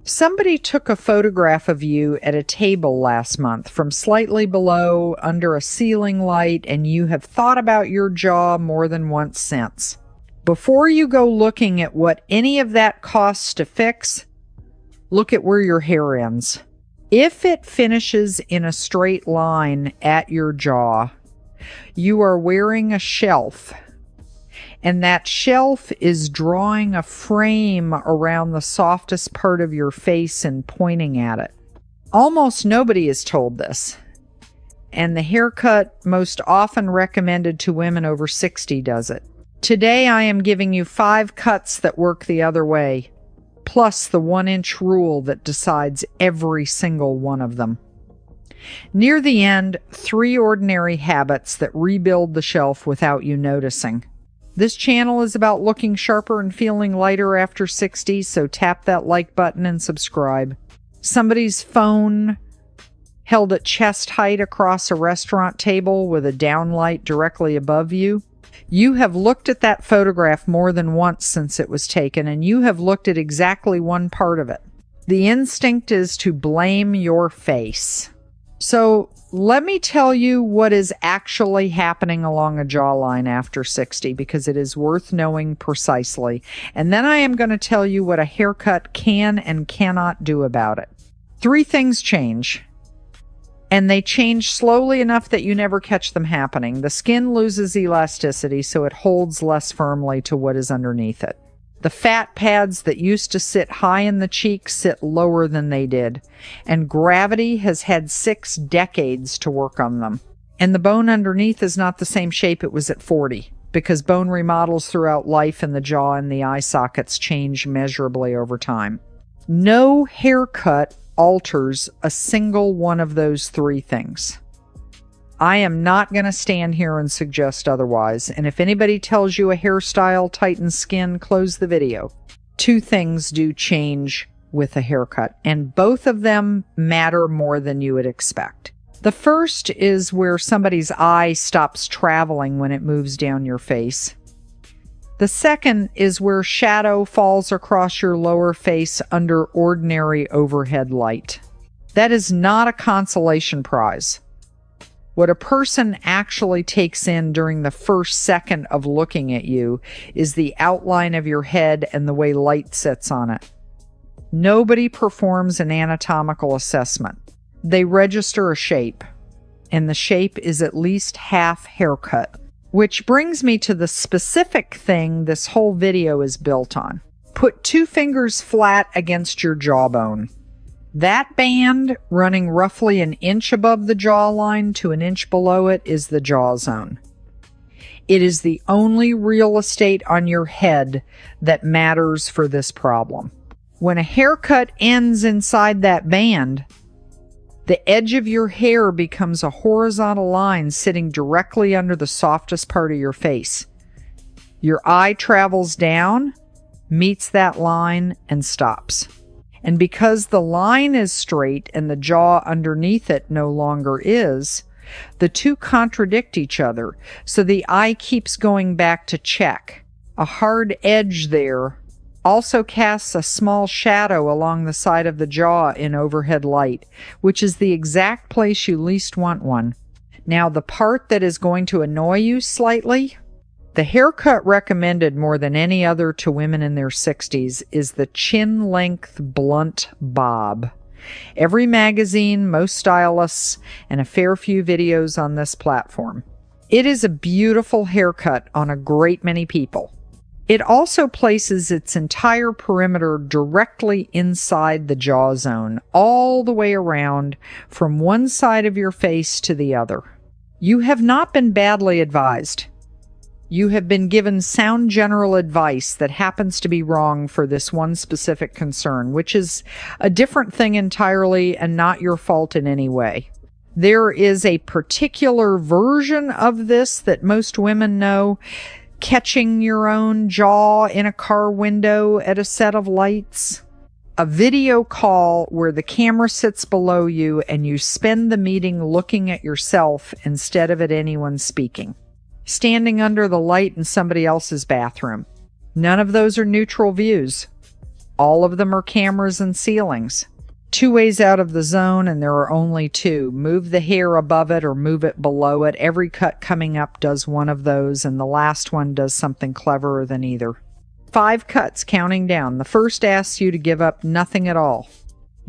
Somebody took a photograph of you at a table last month from slightly below under a ceiling light, and you have thought about your jaw more than once since. Before you go looking at what any of that costs to fix, look at where your hair ends. If it finishes in a straight line at your jaw, you are wearing a shelf, and that shelf is drawing a frame around the softest part of your face and pointing at it. Almost nobody is told this, and the haircut most often recommended to women over 60 does it. Today I am giving you 5 cuts that work the other way, plus the 1-inch rule that decides every single one of them. Near the end, 3 ordinary habits that rebuild the shelf without you noticing. This channel is about looking sharper and feeling lighter after 60, so tap that like button and subscribe. Somebody's phone held at chest height across a restaurant table with a downlight directly above you. You have looked at that photograph more than once since it was taken, and you have looked at exactly one part of it. The instinct is to blame your face. So let me tell you what is actually happening along a jawline after 60, because it is worth knowing precisely. And then I am going to tell you what a haircut can and cannot do about it. 3 things change, and they change slowly enough that you never catch them happening. The skin loses elasticity, so it holds less firmly to what is underneath it. The fat pads that used to sit high in the cheeks sit lower than they did, and gravity has had 6 decades to work on them. And the bone underneath is not the same shape it was at 40, because bone remodels throughout life and the jaw and the eye sockets change measurably over time. No haircut alters a single one of those 3 things. I am not going to stand here and suggest otherwise, and if anybody tells you a hairstyle tightens skin, close the video. 2 things do change with a haircut, and both of them matter more than you would expect. The first is where somebody's eye stops traveling when it moves down your face. The second is where shadow falls across your lower face under ordinary overhead light. That is not a consolation prize. What a person actually takes in during the first second of looking at you is the outline of your head and the way light sits on it. Nobody performs an anatomical assessment. They register a shape, and the shape is at least half haircut. Which brings me to the specific thing this whole video is built on. Put 2 fingers flat against your jawbone. That band running roughly 1 inch above the jawline to 1 inch below it is the jaw zone. It is the only real estate on your head that matters for this problem. When a haircut ends inside that band, the edge of your hair becomes a horizontal line sitting directly under the softest part of your face. Your eye travels down, meets that line, and stops. And because the line is straight and the jaw underneath it no longer is, the 2 contradict each other, so the eye keeps going back to check. A hard edge there also casts a small shadow along the side of the jaw in overhead light, which is the exact place you least want one. Now, the part that is going to annoy you slightly, the haircut recommended more than any other to women in their 60s is the chin-length blunt bob. Every magazine, most stylists, and a fair few videos on this platform. It is a beautiful haircut on a great many people. It also places its entire perimeter directly inside the jaw zone, all the way around from one side of your face to the other. You have not been badly advised. You have been given sound general advice that happens to be wrong for this one specific concern, which is a different thing entirely and not your fault in any way. There is a particular version of this that most women know, catching your own jaw in a car window at a set of lights. A video call where the camera sits below you and you spend the meeting looking at yourself instead of at anyone speaking. Standing under the light in somebody else's bathroom. None of those are neutral views. All of them are cameras and ceilings. 2 ways out of the zone, and there are only 2. Move the hair above it or move it below it. Every cut coming up does one of those, and the last one does something cleverer than either. 5 cuts counting down. The first asks you to give up nothing at all.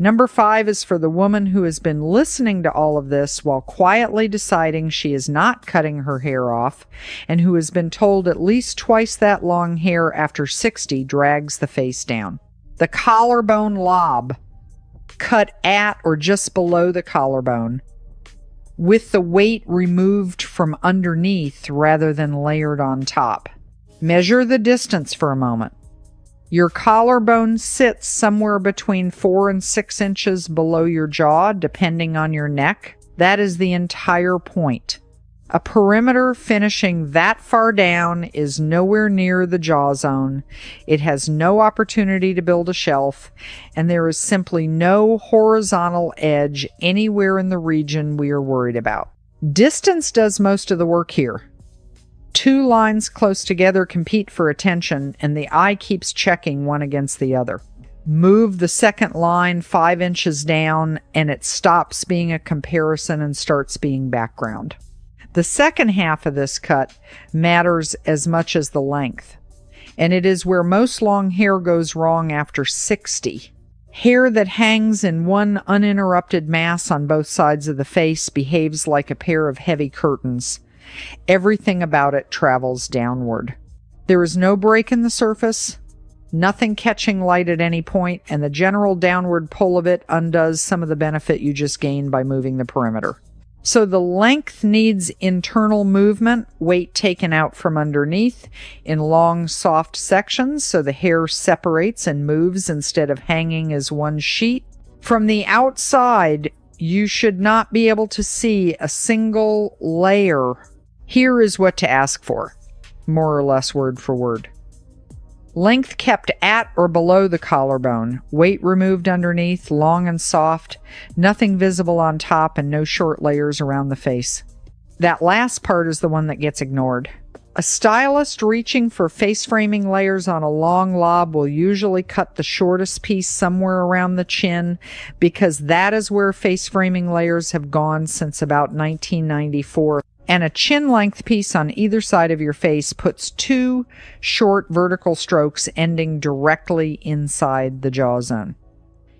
Number 5 is for the woman who has been listening to all of this while quietly deciding she is not cutting her hair off, and who has been told at least twice that long hair after 60 drags the face down. The collarbone lob. Cut at or just below the collarbone, with the weight removed from underneath rather than layered on top. Measure the distance for a moment. Your collarbone sits somewhere between 4 and 6 inches below your jaw, depending on your neck. That is the entire point. A perimeter finishing that far down is nowhere near the jaw zone. It has no opportunity to build a shelf, and there is simply no horizontal edge anywhere in the region we are worried about. Distance does most of the work here. 2 lines close together compete for attention, and the eye keeps checking one against the other. Move the second line 5 inches down, and it stops being a comparison and starts being background. The second half of this cut matters as much as the length, and it is where most long hair goes wrong after 60. Hair that hangs in one uninterrupted mass on both sides of the face behaves like a pair of heavy curtains. Everything about it travels downward. There is no break in the surface, nothing catching light at any point, and the general downward pull of it undoes some of the benefit you just gained by moving the perimeter. So the length needs internal movement, weight taken out from underneath in long, soft sections so the hair separates and moves instead of hanging as one sheet. From the outside, you should not be able to see a single layer. Here is what to ask for, more or less word for word. Length kept at or below the collarbone, weight removed underneath, long and soft, nothing visible on top, and no short layers around the face. That last part is the one that gets ignored. A stylist reaching for face framing layers on a long lob will usually cut the shortest piece somewhere around the chin, because that is where face framing layers have gone since about 1994. And a chin-length piece on either side of your face puts 2 short vertical strokes ending directly inside the jaw zone.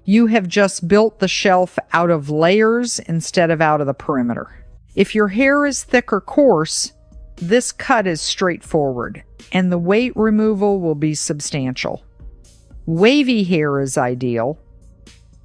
You have just built the shelf out of layers instead of out of the perimeter. If your hair is thick or coarse, this cut is straightforward, and the weight removal will be substantial. Wavy hair is ideal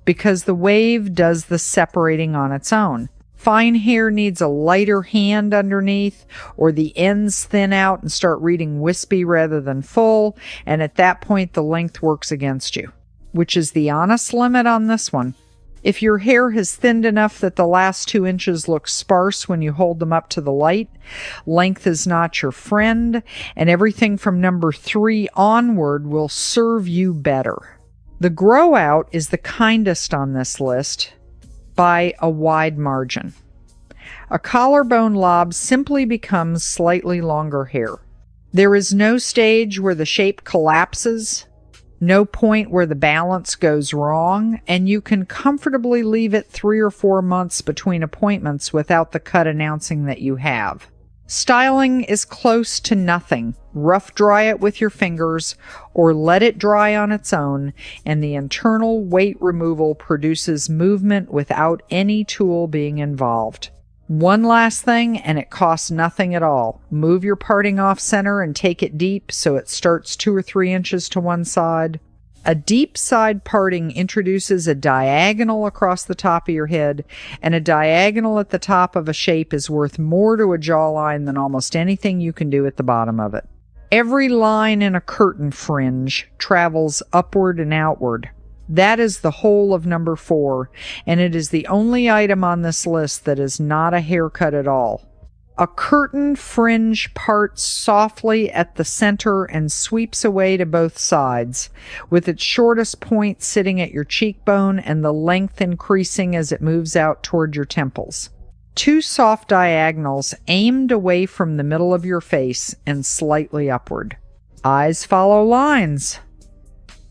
because the wave does the separating on its own. Fine hair needs a lighter hand underneath, or the ends thin out and start reading wispy rather than full, and at that point the length works against you, which is the honest limit on this one. If your hair has thinned enough that the last 2 inches look sparse when you hold them up to the light, length is not your friend, and everything from number 3 onward will serve you better. The grow out is the kindest on this list, by a wide margin. A collarbone lob simply becomes slightly longer hair. There is no stage where the shape collapses, no point where the balance goes wrong, and you can comfortably leave it 3 or 4 months between appointments without the cut announcing that you have. Styling is close to nothing. Rough dry it with your fingers or let it dry on its own, and the internal weight removal produces movement without any tool being involved. One last thing, and it costs nothing at all. Move your parting off center and take it deep so it starts 2 or 3 inches to one side. A deep side parting introduces a diagonal across the top of your head, and a diagonal at the top of a shape is worth more to a jawline than almost anything you can do at the bottom of it. Every line in a curtain fringe travels upward and outward. That is the whole of number 4, and it is the only item on this list that is not a haircut at all. A curtain fringe parts softly at the center and sweeps away to both sides, with its shortest point sitting at your cheekbone and the length increasing as it moves out toward your temples. 2 soft diagonals aimed away from the middle of your face and slightly upward. Eyes follow lines.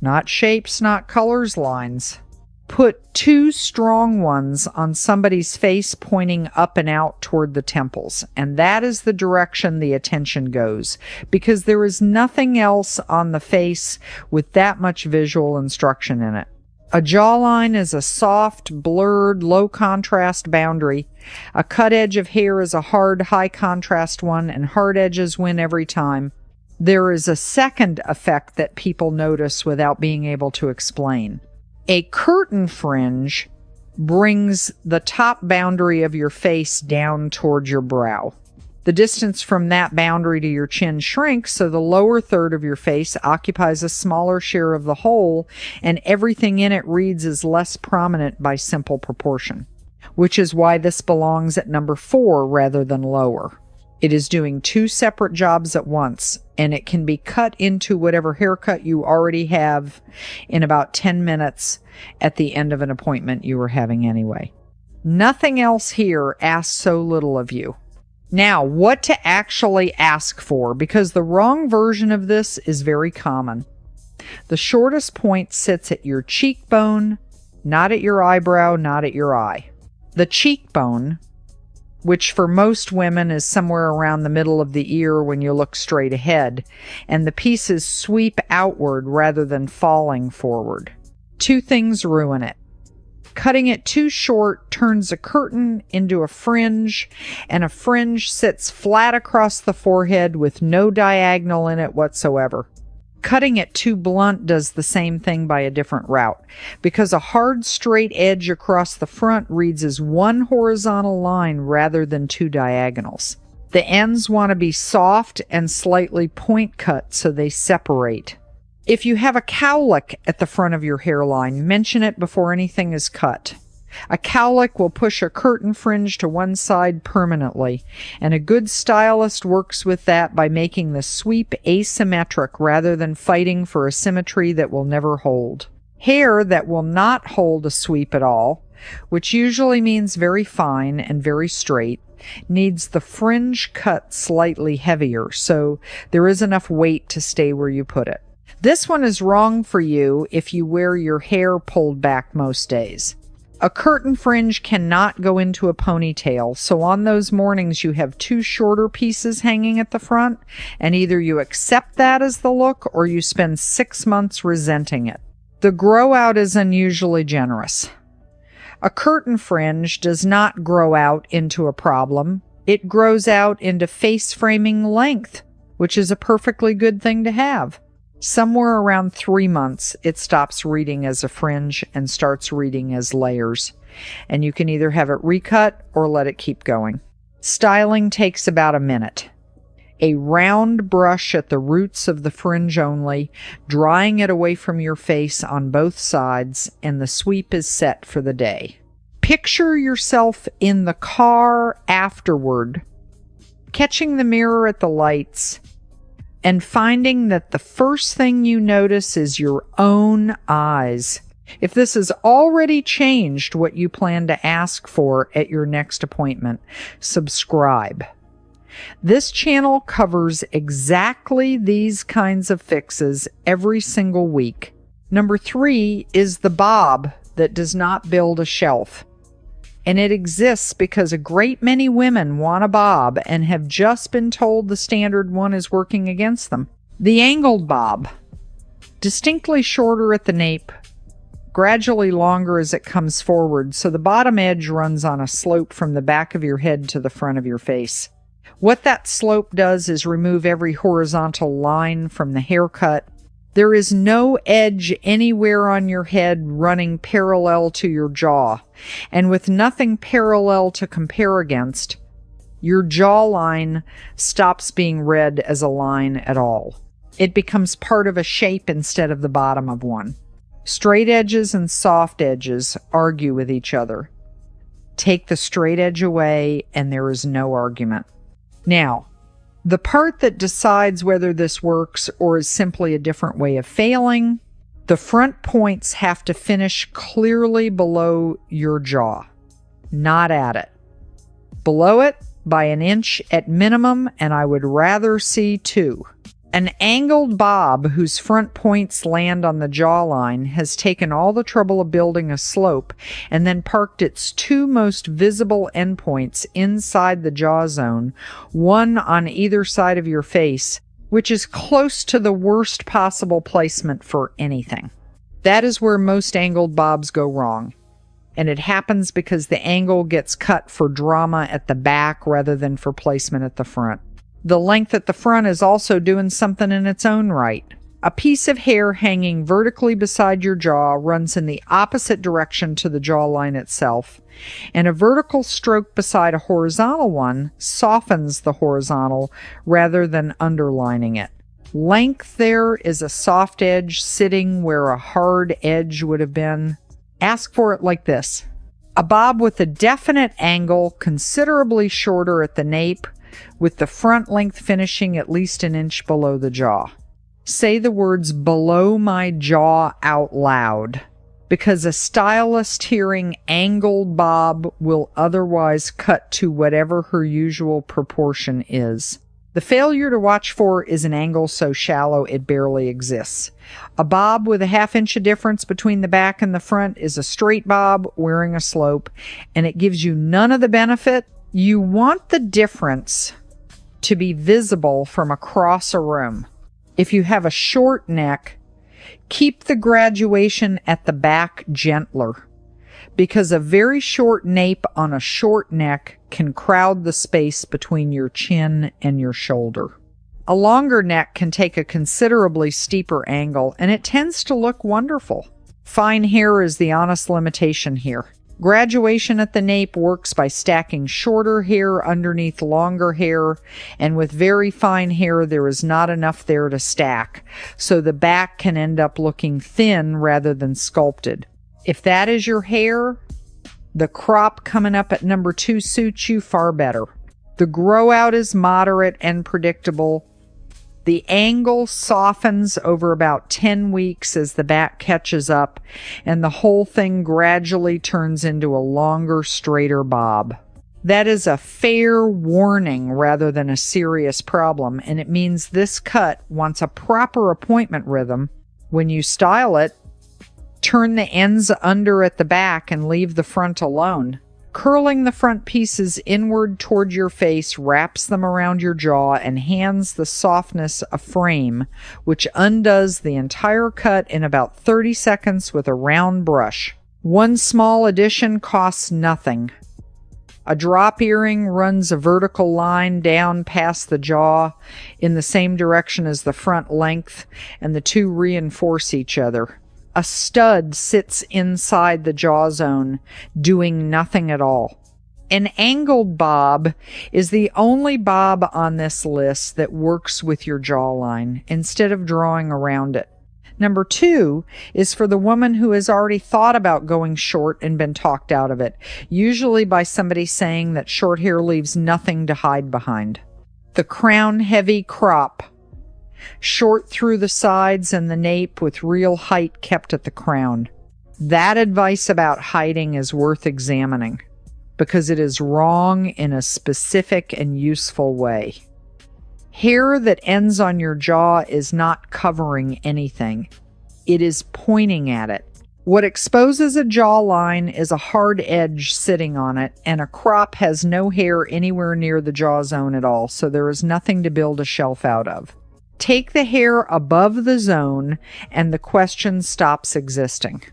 Not shapes, not colors, lines. Put 2 strong ones on somebody's face pointing up and out toward the temples, and that is the direction the attention goes, because there is nothing else on the face with that much visual instruction in it. A jawline is a soft, blurred, low-contrast boundary. A cut edge of hair is a hard, high-contrast one, and hard edges win every time. There is a second effect that people notice without being able to explain. A curtain fringe brings the top boundary of your face down towards your brow. The distance from that boundary to your chin shrinks, so the lower third of your face occupies a smaller share of the whole, and everything in it reads as less prominent by simple proportion, which is why this belongs at number 4 rather than lower. It is doing 2 separate jobs at once, and it can be cut into whatever haircut you already have in about 10 minutes at the end of an appointment you were having anyway. Nothing else here asks so little of you. Now, what to actually ask for, because the wrong version of this is very common. The shortest point sits at your cheekbone, not at your eyebrow, not at your eye. The cheekbone, which for most women is somewhere around the middle of the ear when you look straight ahead, and the pieces sweep outward rather than falling forward. 2 things ruin it. Cutting it too short turns a curtain into a fringe, and a fringe sits flat across the forehead with no diagonal in it whatsoever. Cutting it too blunt does the same thing by a different route, because a hard straight edge across the front reads as 1 horizontal line rather than 2 diagonals. The ends want to be soft and slightly point cut so they separate. If you have a cowlick at the front of your hairline, mention it before anything is cut. A cowlick will push a curtain fringe to one side permanently, and a good stylist works with that by making the sweep asymmetric rather than fighting for a symmetry that will never hold. Hair that will not hold a sweep at all, which usually means very fine and very straight, needs the fringe cut slightly heavier, so there is enough weight to stay where you put it. This one is wrong for you if you wear your hair pulled back most days. A curtain fringe cannot go into a ponytail, so on those mornings you have 2 shorter pieces hanging at the front, and either you accept that as the look or you spend 6 months resenting it. The grow out is unusually generous. A curtain fringe does not grow out into a problem. It grows out into face framing length, which is a perfectly good thing to have. Somewhere around 3 months, it stops reading as a fringe and starts reading as layers, and you can either have it recut or let it keep going. Styling takes about a minute. A round brush at the roots of the fringe only, drying it away from your face on both sides, and the sweep is set for the day. Picture yourself in the car afterward, catching the mirror at the lights, and finding that the first thing you notice is your own eyes. If this has already changed what you plan to ask for at your next appointment, subscribe. This channel covers exactly these kinds of fixes every single week. Number 3 is the bob that does not build a shelf. And it exists because a great many women want a bob and have just been told the standard one is working against them. The angled bob, distinctly shorter at the nape, gradually longer as it comes forward, so the bottom edge runs on a slope from the back of your head to the front of your face. What that slope does is remove every horizontal line from the haircut. There is no edge anywhere on your head running parallel to your jaw, and with nothing parallel to compare against, your jawline stops being read as a line at all. It becomes part of a shape instead of the bottom of one. Straight edges and soft edges argue with each other. Take the straight edge away, and there is no argument. Now, the part that decides whether this works or is simply a different way of failing, the front points have to finish clearly below your jaw, not at it. Below it by an inch at minimum, and I would rather see 2. An angled bob whose front points land on the jawline has taken all the trouble of building a slope and then parked its two most visible endpoints inside the jaw zone, one on either side of your face, which is close to the worst possible placement for anything. That is where most angled bobs go wrong. And it happens because the angle gets cut for drama at the back rather than for placement at the front. The length at the front is also doing something in its own right. A piece of hair hanging vertically beside your jaw runs in the opposite direction to the jawline itself, and a vertical stroke beside a horizontal one softens the horizontal rather than underlining it. Length there is a soft edge sitting where a hard edge would have been. Ask for it like this: a bob with a definite angle, considerably shorter at the nape, with the front length finishing at least an inch below the jaw. Say the words "below my jaw" out loud, because a stylist hearing angled bob will otherwise cut to whatever her usual proportion is. The failure to watch for is an angle so shallow it barely exists. A bob with a half-inch difference between the back and the front is a straight bob wearing a slope, and it gives you none of the benefit. You want the difference to be visible from across a room. If you have a short neck, keep the graduation at the back gentler, because a very short nape on a short neck can crowd the space between your chin and your shoulder. A longer neck can take a considerably steeper angle, and it tends to look wonderful. Fine hair is the honest limitation here. Graduation at the nape works by stacking shorter hair underneath longer hair, and with very fine hair there is not enough there to stack, so the back can end up looking thin rather than sculpted. If that is your hair, the crop coming up at number 2 suits you far better. The grow out is moderate and predictable. The angle softens over about 10 weeks as the back catches up, and the whole thing gradually turns into a longer, straighter bob. That is a fair warning rather than a serious problem, and it means this cut wants a proper appointment rhythm. When you style it, turn the ends under at the back and leave the front alone. Curling the front pieces inward toward your face wraps them around your jaw and hands the softness a frame, which undoes the entire cut in about 30 seconds with a round brush. One small addition costs nothing. A drop earring runs a vertical line down past the jaw in the same direction as the front length, and the two reinforce each other. A stud sits inside the jaw zone, doing nothing at all. An angled bob is the only bob on this list that works with your jawline instead of drawing around it. Number 2 is for the woman who has already thought about going short and been talked out of it, usually by somebody saying that short hair leaves nothing to hide behind. The crown-heavy crop. Short through the sides and the nape with real height kept at the crown. That advice about hiding is worth examining, because it is wrong in a specific and useful way. Hair that ends on your jaw is not covering anything. It is pointing at it. What exposes a jawline is a hard edge sitting on it, and a crop has no hair anywhere near the jaw zone at all, so there is nothing to build a shelf out of. Take the hair above the zone, and the question stops existing.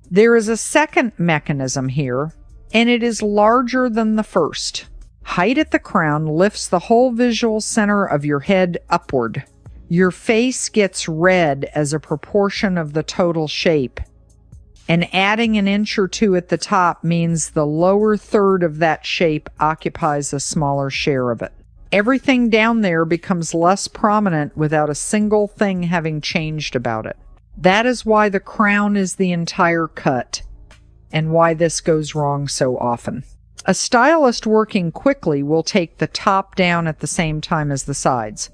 There is a second mechanism here, and it is larger than the first. Height at the crown lifts the whole visual center of your head upward. Your face gets red as a proportion of the total shape, and adding an inch or two at the top means the lower third of that shape occupies a smaller share of it. Everything down there becomes less prominent without a single thing having changed about it. That is why the crown is the entire cut, and why this goes wrong so often. A stylist working quickly will take the top down at the same time as the sides,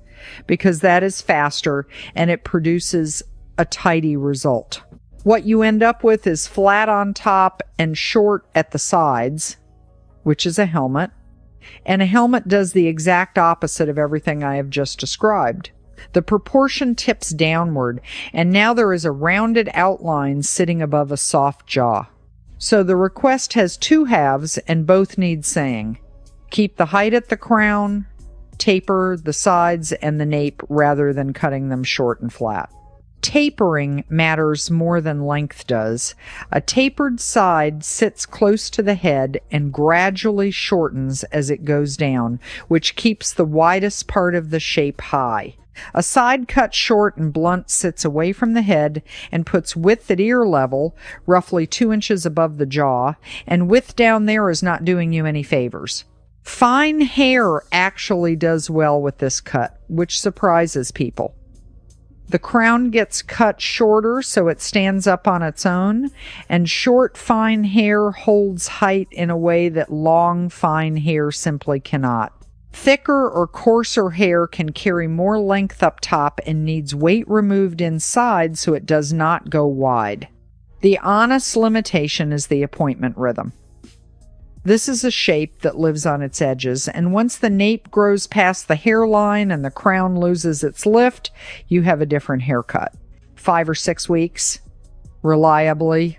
because that is faster and it produces a tidy result. What you end up with is flat on top and short at the sides, which is a helmet. And a helmet does the exact opposite of everything I have just described. The proportion tips downward, and now there is a rounded outline sitting above a soft jaw. So the request has two halves, and both need saying. Keep the height at the crown, taper the sides and the nape rather than cutting them short and flat. Tapering matters more than length does. A tapered side sits close to the head and gradually shortens as it goes down, which keeps the widest part of the shape high. A side cut short and blunt sits away from the head and puts width at ear level, roughly 2 inches above the jaw, and width down there is not doing you any favors. Fine hair actually does well with this cut, which surprises people. The crown gets cut shorter so it stands up on its own, and short, fine hair holds height in a way that long, fine hair simply cannot. Thicker or coarser hair can carry more length up top and needs weight removed inside so it does not go wide. The honest limitation is the appointment rhythm. This is a shape that lives on its edges, and once the nape grows past the hairline and the crown loses its lift, you have a different haircut. 5 or 6 weeks, reliably.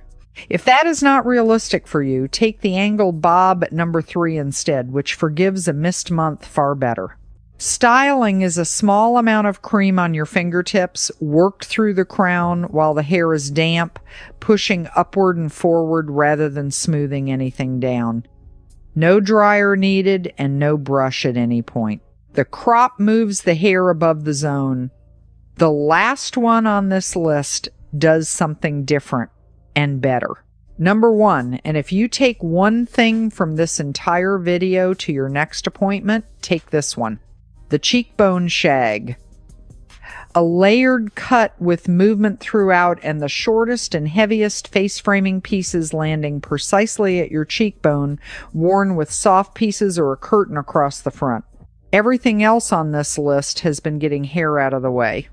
If that is not realistic for you, take the angled bob at number 3 instead, which forgives a missed month far better. Styling is a small amount of cream on your fingertips, worked through the crown while the hair is damp, pushing upward and forward rather than smoothing anything down. No dryer needed and no brush at any point. The crop moves the hair above the zone. The last one on this list does something different and better. Number 1, and if you take one thing from this entire video to your next appointment, take this one. The cheekbone shag. A layered cut with movement throughout and the shortest and heaviest face framing pieces landing precisely at your cheekbone, worn with soft pieces or a curtain across the front. Everything else on this list has been getting hair out of the way.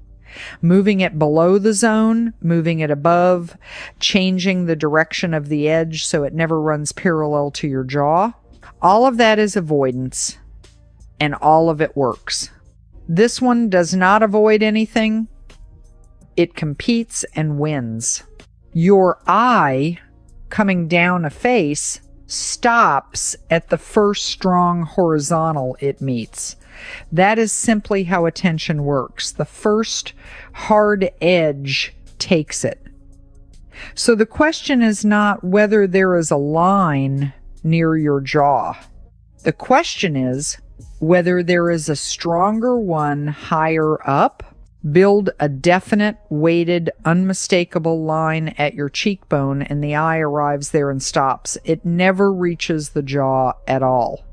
Moving it below the zone, moving it above, changing the direction of the edge so it never runs parallel to your jaw. All of that is avoidance, and all of it works. This one does not avoid anything. It competes and wins. Your eye, coming down a face, stops at the first strong horizontal it meets. That is simply how attention works. The first hard edge takes it. So the question is not whether there is a line near your jaw. The question is whether there is a stronger one higher up. Build a definite, weighted, unmistakable line at your cheekbone, and the eye arrives there and stops. It never reaches the jaw at all.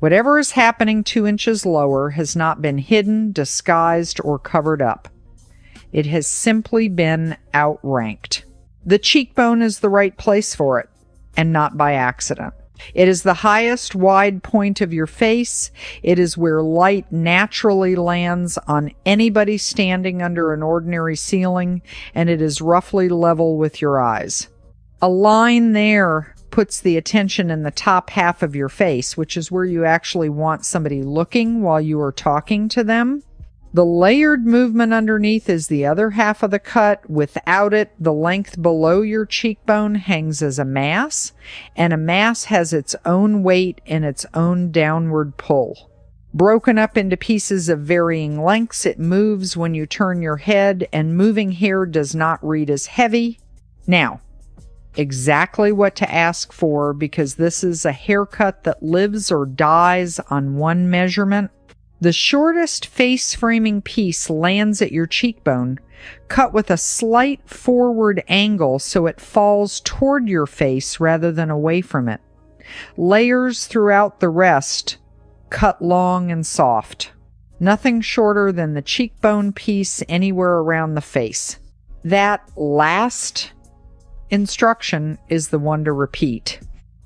Whatever is happening 2 inches lower has not been hidden, disguised, or covered up. It has simply been outranked. The cheekbone is the right place for it, and not by accident. It is the highest wide point of your face. It is where light naturally lands on anybody standing under an ordinary ceiling, and it is roughly level with your eyes. A line there puts the attention in the top half of your face, which is where you actually want somebody looking while you are talking to them. The layered movement underneath is the other half of the cut. Without it, the length below your cheekbone hangs as a mass, and a mass has its own weight and its own downward pull. Broken up into pieces of varying lengths, it moves when you turn your head, and moving hair does not read as heavy. Now, exactly what to ask for, because this is a haircut that lives or dies on one measurement. The shortest face framing piece lands at your cheekbone, cut with a slight forward angle so it falls toward your face rather than away from it. Layers throughout the rest, cut long and soft. Nothing shorter than the cheekbone piece anywhere around the face. That last instruction is the one to repeat.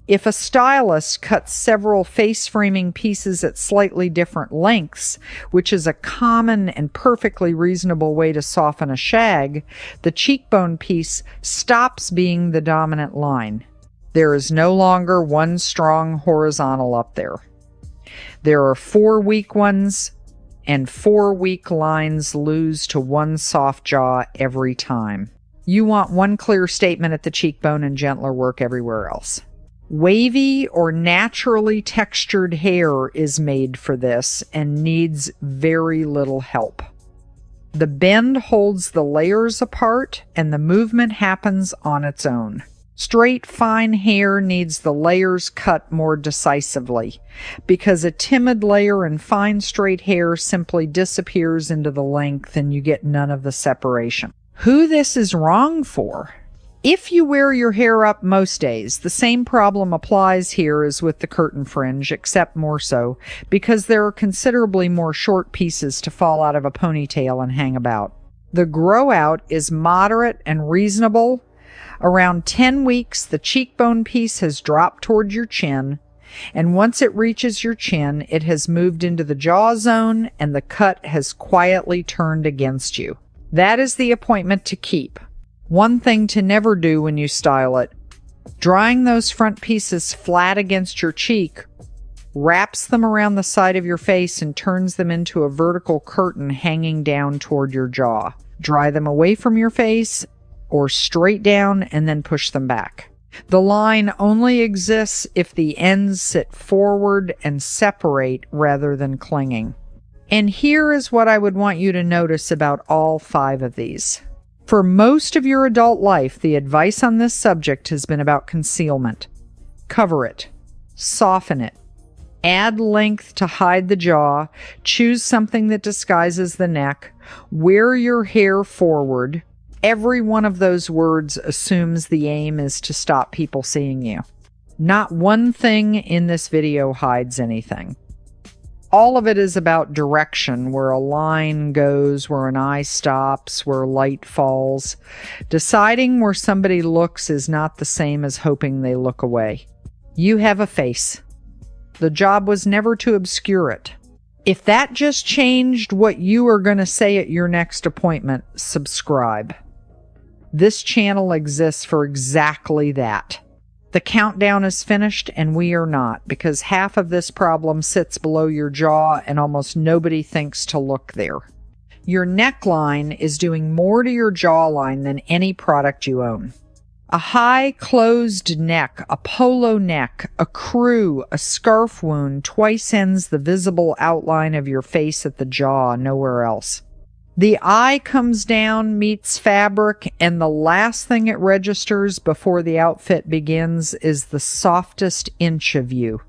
If a stylist cuts several face framing pieces at slightly different lengths, which is a common and perfectly reasonable way to soften a shag, the cheekbone piece stops being the dominant line. There is no longer one strong horizontal up there. There are 4 weak ones and 4 weak lines lose to 1 soft jaw every time. You want 1 clear statement at the cheekbone and gentler work everywhere else. Wavy or naturally textured hair is made for this and needs very little help. The bend holds the layers apart and the movement happens on its own. Straight, fine hair needs the layers cut more decisively, because a timid layer in fine, straight hair simply disappears into the length and you get none of the separation. Who this is wrong for? If you wear your hair up most days, the same problem applies here as with the curtain fringe, except more so, because there are considerably more short pieces to fall out of a ponytail and hang about. The grow out is moderate and reasonable. Around 10 weeks, the cheekbone piece has dropped toward your chin, and once it reaches your chin, it has moved into the jaw zone and the cut has quietly turned against you. That is the appointment to keep. One thing to never do when you style it: drawing those front pieces flat against your cheek wraps them around the side of your face and turns them into a vertical curtain hanging down toward your jaw. Dry them away from your face or straight down and then push them back. The line only exists if the ends sit forward and separate rather than clinging. And here is what I would want you to notice about all 5 of these. For most of your adult life, the advice on this subject has been about concealment. Cover it. Soften it. Add length to hide the jaw. Choose something that disguises the neck. Wear your hair forward. Every one of those words assumes the aim is to stop people seeing you. Not one thing in this video hides anything. All of it is about direction, where a line goes, where an eye stops, where light falls. Deciding where somebody looks is not the same as hoping they look away. You have a face. The job was never to obscure it. If that just changed what you are going to say at your next appointment, subscribe. This channel exists for exactly that. The countdown is finished and we are not, because half of this problem sits below your jaw and almost nobody thinks to look there. Your neckline is doing more to your jawline than any product you own. A high closed neck, a polo neck, a crew, a scarf wound twice ends the visible outline of your face at the jaw, nowhere else. The eye comes down, meets fabric, and the last thing it registers before the outfit begins is the softest inch of you.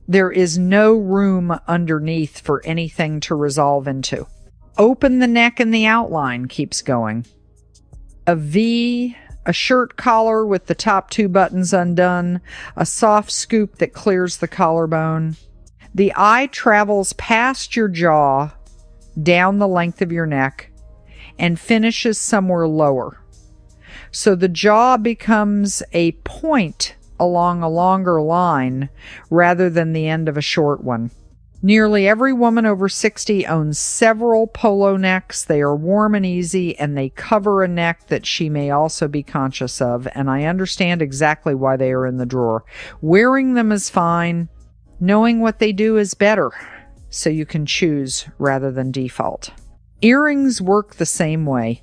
There is no room underneath for anything to resolve into. Open the neck and the outline keeps going. A V, a shirt collar with the top 2 buttons undone, a soft scoop that clears the collarbone. The eye travels past your jaw, down the length of your neck, and finishes somewhere lower. So the jaw becomes a point along a longer line rather than the end of a short one. Nearly every woman over 60 owns several polo necks. They are warm and easy, and they cover a neck that she may also be conscious of, and I understand exactly why they are in the drawer. Wearing them is fine. Knowing what they do is better, so you can choose rather than default. Earrings work the same way.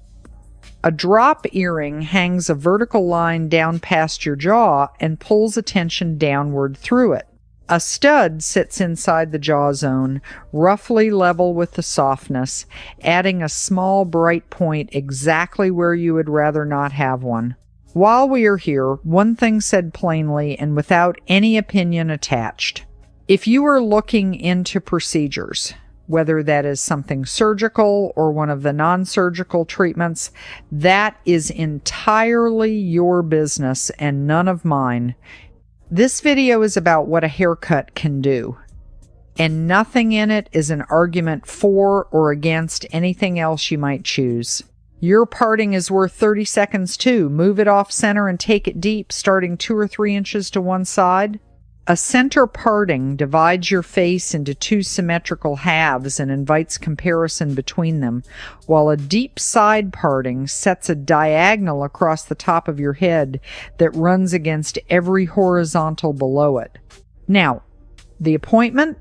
A drop earring hangs a vertical line down past your jaw and pulls attention downward through it. A stud sits inside the jaw zone, roughly level with the softness, adding a small bright point exactly where you would rather not have one. While we are here, one thing said plainly and without any opinion attached. If you are looking into procedures, whether that is something surgical or one of the non-surgical treatments, that is entirely your business and none of mine. This video is about what a haircut can do, and nothing in it is an argument for or against anything else you might choose. Your parting is worth 30 seconds too. Move it off center and take it deep, starting 2 or 3 inches to one side. A center parting divides your face into 2 symmetrical halves and invites comparison between them, while a deep side parting sets a diagonal across the top of your head that runs against every horizontal below it. Now, the appointment?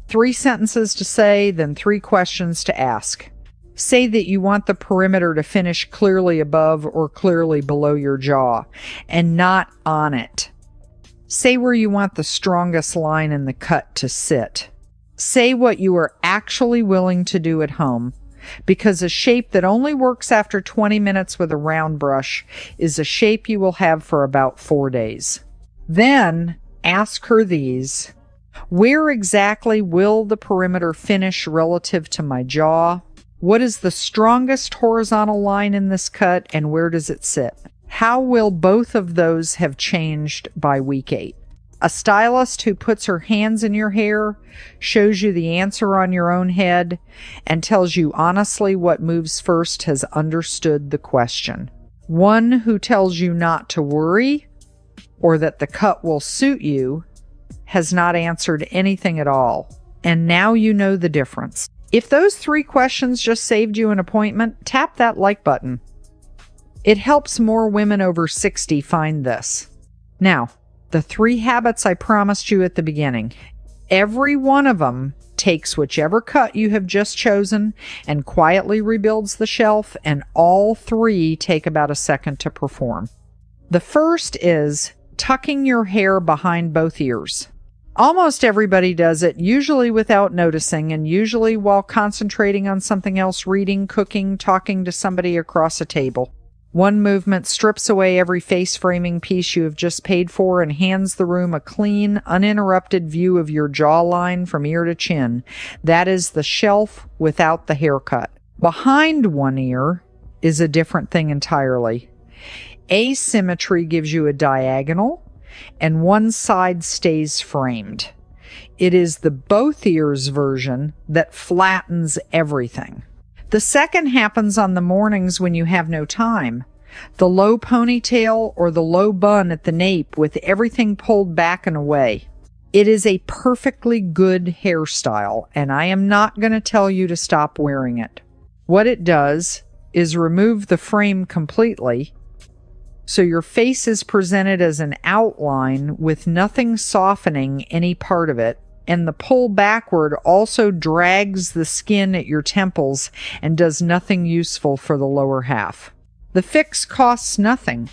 3 sentences to say, then 3 questions to ask. Say that you want the perimeter to finish clearly above or clearly below your jaw, and not on it. Say where you want the strongest line in the cut to sit. Say what you are actually willing to do at home, because a shape that only works after 20 minutes with a round brush is a shape you will have for about 4 days. Then ask her these. Where exactly will the perimeter finish relative to my jaw? What is the strongest horizontal line in this cut, and where does it sit? How will both of those have changed by week 8? A stylist who puts her hands in your hair, shows you the answer on your own head, and tells you honestly what moves first has understood the question. One who tells you not to worry or that the cut will suit you has not answered anything at all. And now you know the difference. If those 3 questions just saved you an appointment, tap that like button. It helps more women over 60 find this. Now, the 3 habits I promised you at the beginning. Every one of them takes whichever cut you have just chosen and quietly rebuilds the shelf, and all 3 take about a second to perform. The first is tucking your hair behind both ears. Almost everybody does it, usually without noticing, and usually while concentrating on something else, reading, cooking, talking to somebody across a table. One movement strips away every face-framing piece you have just paid for and hands the room a clean, uninterrupted view of your jawline from ear to chin. That is the shelf without the haircut. Behind one ear is a different thing entirely. Asymmetry gives you a diagonal, and one side stays framed. It is the both ears version that flattens everything. The second happens on the mornings when you have no time. The low ponytail or the low bun at the nape with everything pulled back and away. It is a perfectly good hairstyle, and I am not going to tell you to stop wearing it. What it does is remove the frame completely, so your face is presented as an outline with nothing softening any part of it, and the pull backward also drags the skin at your temples and does nothing useful for the lower half. The fix costs nothing.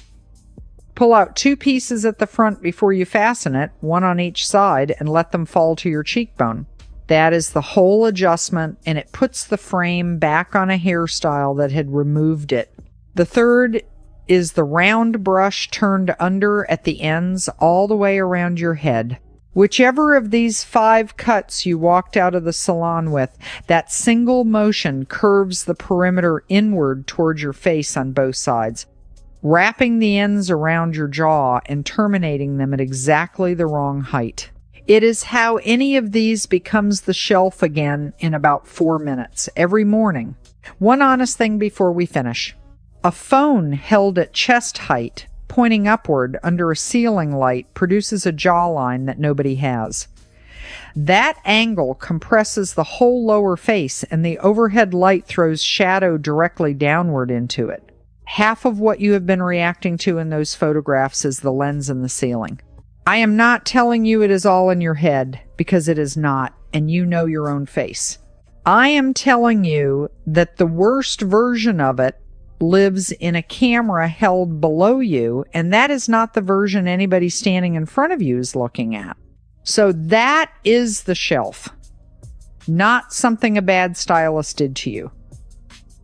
Pull out 2 pieces at the front before you fasten it, 1 on each side, and let them fall to your cheekbone. That is the whole adjustment, and it puts the frame back on a hairstyle that had removed it. The third is the round brush turned under at the ends all the way around your head. Whichever of these 5 cuts you walked out of the salon with, that single motion curves the perimeter inward towards your face on both sides, wrapping the ends around your jaw and terminating them at exactly the wrong height. It is how any of these becomes the shelf again in about 4 minutes every morning. One honest thing before we finish. A phone held at chest height, pointing upward under a ceiling light, produces a jawline that nobody has. That angle compresses the whole lower face, and the overhead light throws shadow directly downward into it. Half of what you have been reacting to in those photographs is the lens in the ceiling. I am not telling you it is all in your head, because it is not, and you know your own face. I am telling you that the worst version of it lives in a camera held below you, and that is not the version anybody standing in front of you is looking at. So that is the shelf, not something a bad stylist did to you.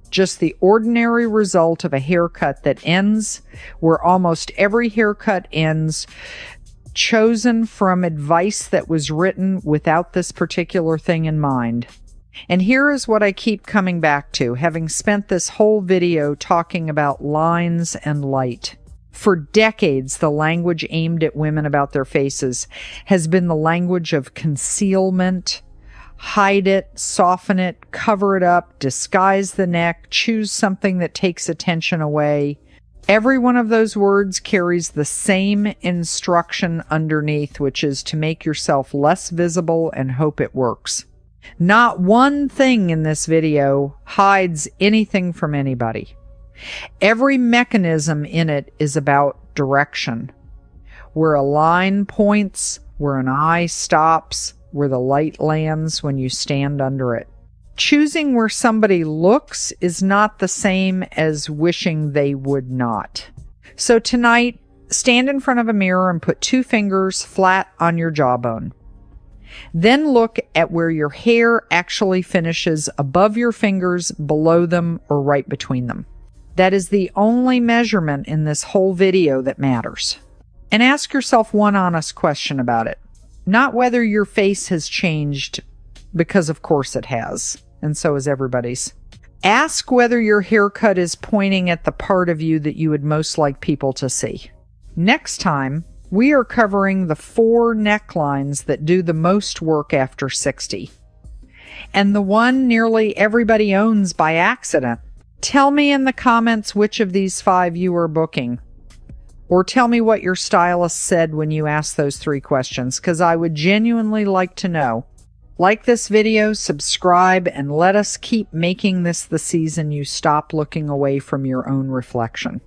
Just the ordinary result of a haircut that ends where almost every haircut ends, chosen from advice that was written without this particular thing in mind. And here is what I keep coming back to, having spent this whole video talking about lines and light. For decades, the language aimed at women about their faces has been the language of concealment. Hide it, soften it, cover it up, disguise the neck, choose something that takes attention away. Every one of those words carries the same instruction underneath, which is to make yourself less visible and hope it works. Not one thing in this video hides anything from anybody. Every mechanism in it is about direction. Where a line points, where an eye stops, where the light lands when you stand under it. Choosing where somebody looks is not the same as wishing they would not. So tonight, stand in front of a mirror and put 2 fingers flat on your jawbone. Then look at where your hair actually finishes above your fingers, below them, or right between them. That is the only measurement in this whole video that matters. And ask yourself one honest question about it. Not whether your face has changed, because of course it has, and so has everybody's. Ask whether your haircut is pointing at the part of you that you would most like people to see. Next time, we are covering the 4 necklines that do the most work after 60. And the one nearly everybody owns by accident. Tell me in the comments which of these 5 you are booking. Or tell me what your stylist said when you asked those 3 questions, because I would genuinely like to know. Like this video, subscribe, and let us keep making this the season you stop looking away from your own reflection.